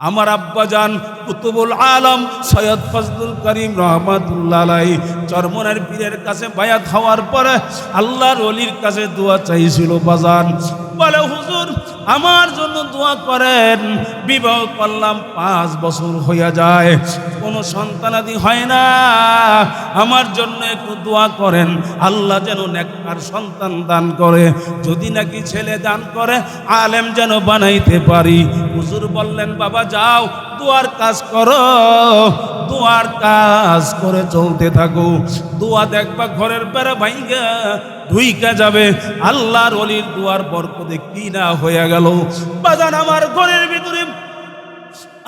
আমার আব্বাজান কুতুবুল আলম সৈয়দ ফজলুল করিম রহমাতুল্লাহ আলাইহি চরমনের পীরের কাছে বায়াত হওয়ার পরে আল্লাহর ওলির কাছে দোয়া চাইছিল বাজান। বলে হুজুর আমার জন্য দোয়া করেন, বিবাহ করলাম 5 বছর হইয়া যায়, কোনো সন্তানাদি হয় না, আমার জন্য একটু দোয়া করেন, আল্লাহ যেন নেককার সন্তান দান করে, যদি নাকি ছেলে দান করে আলেম যেন বানাইতে পারি। হুজুর বললেন বাবা যাও দোয়ার কাজ করো, দোয়ার কাজ করে চলতে থাকো, দোয়া দেখবা ঘরের বেড়া ভাইঙ্গা ঢুইকা যাবে। আল্লাহর ওলির দোয়ার বরকতে কি না হয়ে গেল বাজান। আমার ঘরের ভিতরে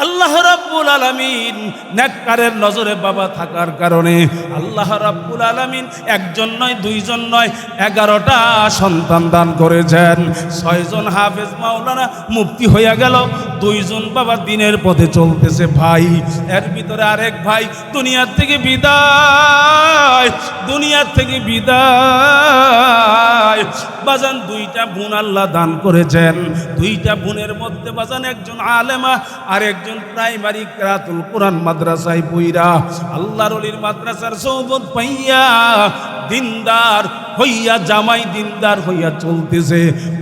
আল্লাহ রাব্বুল আলামিন নেককারের নজরে বাবা থাকার কারণে আল্লাহ রাব্বুল আলামিন একজন নয় দুইজন নয় 11টা সন্তান দান করেছেন। 6 জন হাফেজ মাওলানা মুফতি হইয়া গেল, 2 জন বাবা দ্বীনের পথে চলতেছে ভাই, এর ভিতরে আরেক ভাই দুনিয়ার থেকে বিদায়, দুনিয়ার থেকে বিদায়। বাজান 2টা বোন আল্লাহ দান করেছেন, 2টা বোনের মধ্যে বাজান একজন আলেমা আর একজন প্রাইমারি কিরাতুল কোরআন মাদ্রাসায় পইরা আল্লাহর ওলির মাদ্রাসার সৌবত পাইয়া দিনদার হইয়া জামাই দিনদার হইয়া চলতেছে।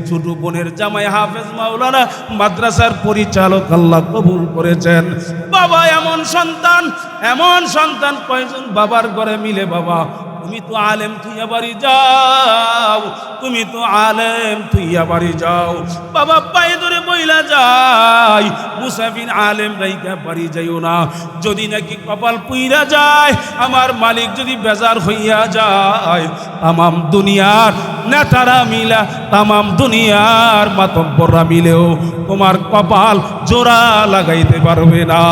ছোট বোনের জামাই হাফেজ মাওলানা মাদ্রাসার পরিচালক আল্লাহ কবুল করেছেন। বাবা এমন সন্তান কয়জন বাবার ঘরে মিলে বাবা তুমি তো আলেম তুইয়া বাড়ি যাও, তুমি তো আলেম তুইয়া বাড়ি যাও। বাবা পায়ে ধরে বইলা যায় মুসাফির আলেম রাইকা বাড়ি যাইও না, যদি নাকি কপাল পুইরা যায় আমার মালিক যদি বেজার হইয়া যায় তামাম দুনিয়ার নেতারা মিলা তামাম দুনিয়ার মাতব্বররা মিলেও তোমার কপাল জোড়া লাগাইতে পারবে না।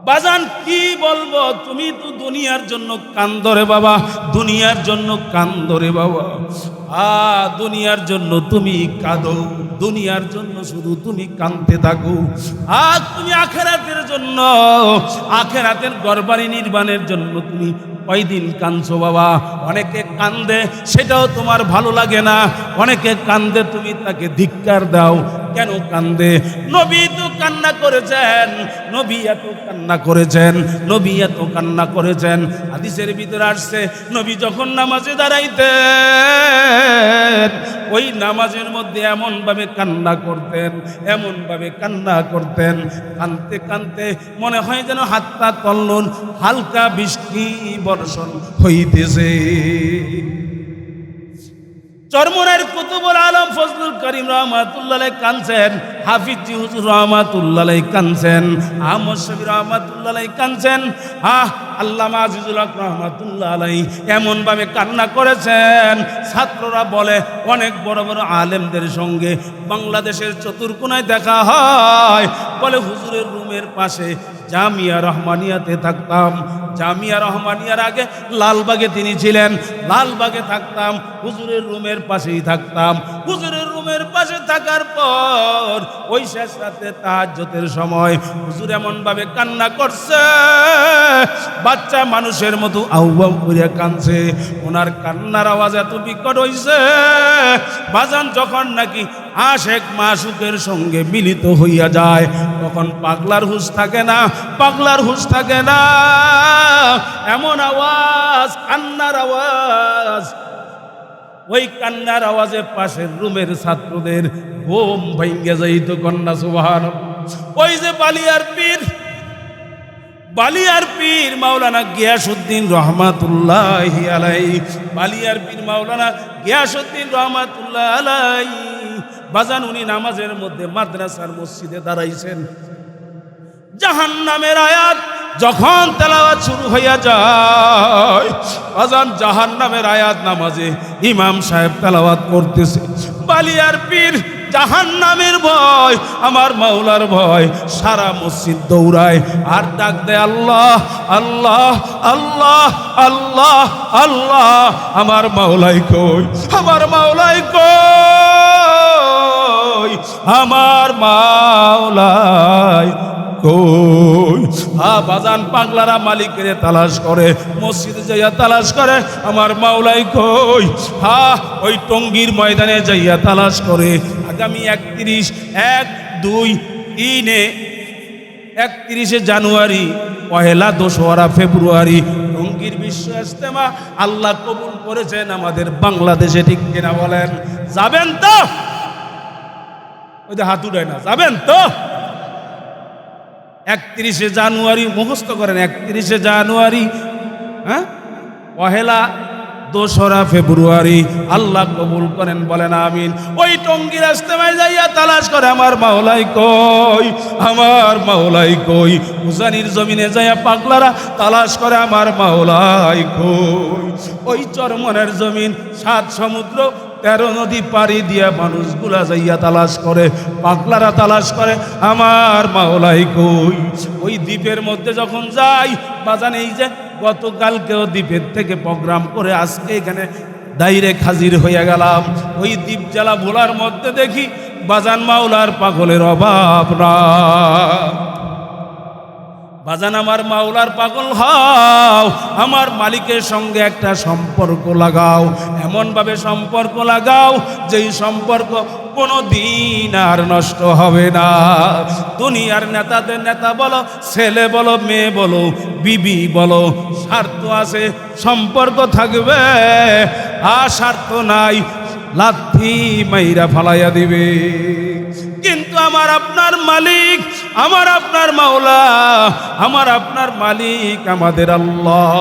বাজান কি বলবো, তুমি তো দুনিয়ার জন্য কান্দরে বাবা, দুনিয়ার জন্য কান্দরে বাবা, দুনিয়ার জন্য তুমি কাঁদো, দুনিয়ার জন্য শুধু তুমি কাঁদতে থাকো। আর তুমি আখেরাতের জন্য, আখেরাতের ঘরবাড়ি নির্মাণের জন্য তুমি কয়দিন কাঁদছো বাবা? অনেকে কান্দে সেটাও তোমার ভালো লাগে না, অনেকে কান্দে তুমি তাকে ধিক্কার দাও। কেন কান্দে? নবী তো কান্না করেছেন, নবী এত কান্না করেছেন, নবী এত কান্না করেছেন। হাদিসের ভিতরে আসছে নবী যখন নামাজে দাঁড়াইতেন ওই নামাজের মধ্যে এমনভাবে কান্না করতেন, এমনভাবে কান্না করতেন, কাঁদতে কাঁদতে মনে হয় যেন হাতটা তল্লন হালকা বৃষ্টি বর্ষণ হইতেছে। চরমনের কুতুবুল আলম ফজলুল করিম রহমাতুল্লাহ আলাইহি কাঁদছেন, হাফিজ জি হুজুর রহমাতুল্লাহ আলাইহি কাঁদছেন, আহমদ শফি রহমাতুল্লাহ আলাইহি কাঁদছেন, আল্লামা আজিজুল হক রহমাতুল্লাহ আলাইহি এমনভাবে কান্না করেছেন। ছাত্ররা বলে অনেক বড় বড় আলেমদের সঙ্গে বাংলাদেশের চতুর্কোনায় দেখা হয়, বলে হুজুরের রুমের পাশে জামিয়া রহমানিয়াতে থাকতাম, জামিয়া রহমানিয়ার আগে লালবাগে তিনি ছিলেন, লালবাগে থাকতাম, হুজুরের রুমের পাশেই থাকতাম। হুজুরের রুমের পাশে থাকার পর ওই শেষ রাতে তাহাজ্জুদের সময় হুজুর এমনভাবে কান্না করছে বাচ্চা মানুষের মতো আউয়াউ করে কাঁদছে। ওনার কান্নার আওয়াজ এত বিকট হইছে বাজান যখন নাকি আশেক মাসুকের সঙ্গে মিলিত হইয়া যায় তখন পাগলার হুঁশ থাকে না, পাগলার হুঁশ থাকে না। এমন আওয়াজ, কান্নার আওয়াজ, ওই কান্নার আওয়াজে পাশের রুমের ছাত্রদের ঘুম ভাঙ্গে যাইত। কন্যা সুবহানাল্লাহ। ওই যে বালিয়ার পীর মাওলানা গিয়াসউদ্দিন রহমাতুল্লাহি আলাইহি, বালিয়ার পীর মাওলানা গিয়াসউদ্দিন রহমাতুল্লাহি আলাইহি বাজান উনি নামাজের মধ্যে মাদ্রাসার মসজিদে দাঁড়াইছেন। জাহান্নামের আয়াত যখন তেলাওয়াত শুরু হইয়া যায় বাজান জাহান্নামের আয়াত নামাজে ইমাম সাহেব তেলাওয়াত করতেছে। বালিয়ার পীর জাহান্নামের ভয়, আমার মাওলার ভয়, সারা মসজিদ দৌড়ায় আর ডাক দেয় আল্লাহ আল্লাহ আল্লাহ আল্লাহ আল্লাহ। আমার মাওলাই কই, আমার মাওলাই কই, আমার মাওলাই কই। বাজান পাগলারা মালিকের তালাশ করে, মসজিদে যাইয়া তালাশ করে আমার মাওলাই কই। ওই টঙ্গীর ময়দানে যাইয়া তালাশ করে। আগামী 31 2, 3, 31 জানুয়ারি, 1 2রা ফেব্রুয়ারি টঙ্গীর বিশ্ব ইজতেমা আল্লাহ কবুল করেছেন আমাদের বাংলাদেশে, ঠিক কিনা বলেন? যাবেন তো? ওই যে হাত উঠায় না, যাবেন তো? 31 জানুয়ারি মুখস্থ করেন, 31 জানুয়ারি, হ্যাঁ, 1 2রা ফেব্রুয়ারি আল্লাহ কবুল করেন, বলেন আমিন। ওই টঙ্গীর ইজতেমায় যাইয়া তালাশ করে আমার মাওলাই কই, আমার মাওলাই কই। উজানির জমিনে যাইয়া পাগলারা তালাশ করে আমার মাওলাই কই। ওই চরমনের জমিন, 7 সমুদ্র 13 নদী পাড়ি দিয়া মানুষগুলা যাইয়া তালাশ করে, পাগলারা তালাশ করে আমার মাওলাই কই। ওই দ্বীপের মধ্যে যখন যাই বাজান, এই যে গতকালকেও দ্বীপের থেকে প্রোগ্রাম করে আজকে এখানে ডাইরেক্ট হাজির হইয়া গেলাম। ওই দ্বীপ জ্বালা ভোলার মধ্যে দেখি বাজান মাওলার পাগলের অভাব না। বাজান আমার মাওলার পাগল হও, আমার মালিকের সঙ্গে একটা সম্পর্ক লাগাও, এমনভাবে সম্পর্ক লাগাও যেই সম্পর্ক কোনো দিন আর নষ্ট হবে না। দুনিয়ার নেতাদের নেতা বলো, ছেলে বলো, মেয়ে বলো, বিবি বলো, স্বার্থ আছে সম্পর্ক থাকবে, আর স্বার্থ নাই লাথি মাইরা ফালাইয়া দিবে। কিন্তু আমার আপনার মালিক, আমার আপনার মাওলা, আমার আপনার মালিক আমাদের আল্লাহ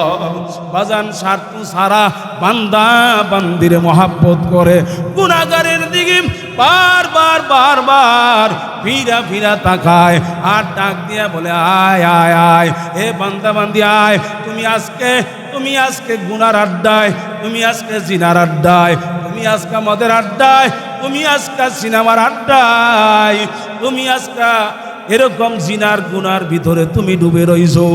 বাজান স্বার্থ ছাড়া বান্দা বান্দিরে মহাব্বত করে। গুনাহগারের দিকে বারবার বারবার ফিরা ফিরা তাকায় আর ডাক দিয়া বলে, আয় আয় আয়, এ বান্দা বান্দি আয়, তুমি আজকে গুনার আড্ডায়, তুমি আজকে জিনার আড্ডায়, তুমি আজকে মদের আড্ডায়, তুমি আজকে সিনেমার আড্ডায়, তুমি আজকে এরকম জিনার গুনার ভিতরে তুমি ডুবে রইছো।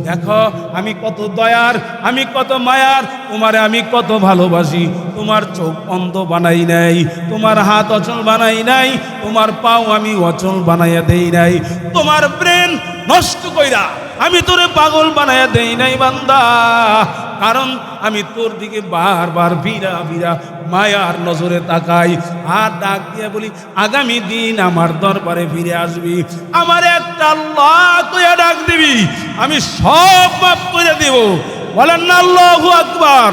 দেখো আমি কত দয়ার, আমি কত মায়ার, তোমারে আমি কত ভালোবাসি। তোমার চোখ অন্ধ বানাই নাই, তোমার হাত অচল বানাই নাই, তোমার পাও আমি অচল বানাইয়া দেই নাই, তোমার ব্রেন নষ্ট কইরা আমি তোরে পাগল বানাইয়া দেই নাই বান্দা। কারণ আমি তোর দিকে বারবার ফিরা ফিরা মায়ার নজরে তাকাই আর ডাক দিয়ে বলি, আগামী দিন আমার দরবারে ফিরে আসবি, আমার একটা আল্লাহ তুই ডাক দিবি, আমি সব মাফ করে দেব। বলেন না আল্লাহু আকবার।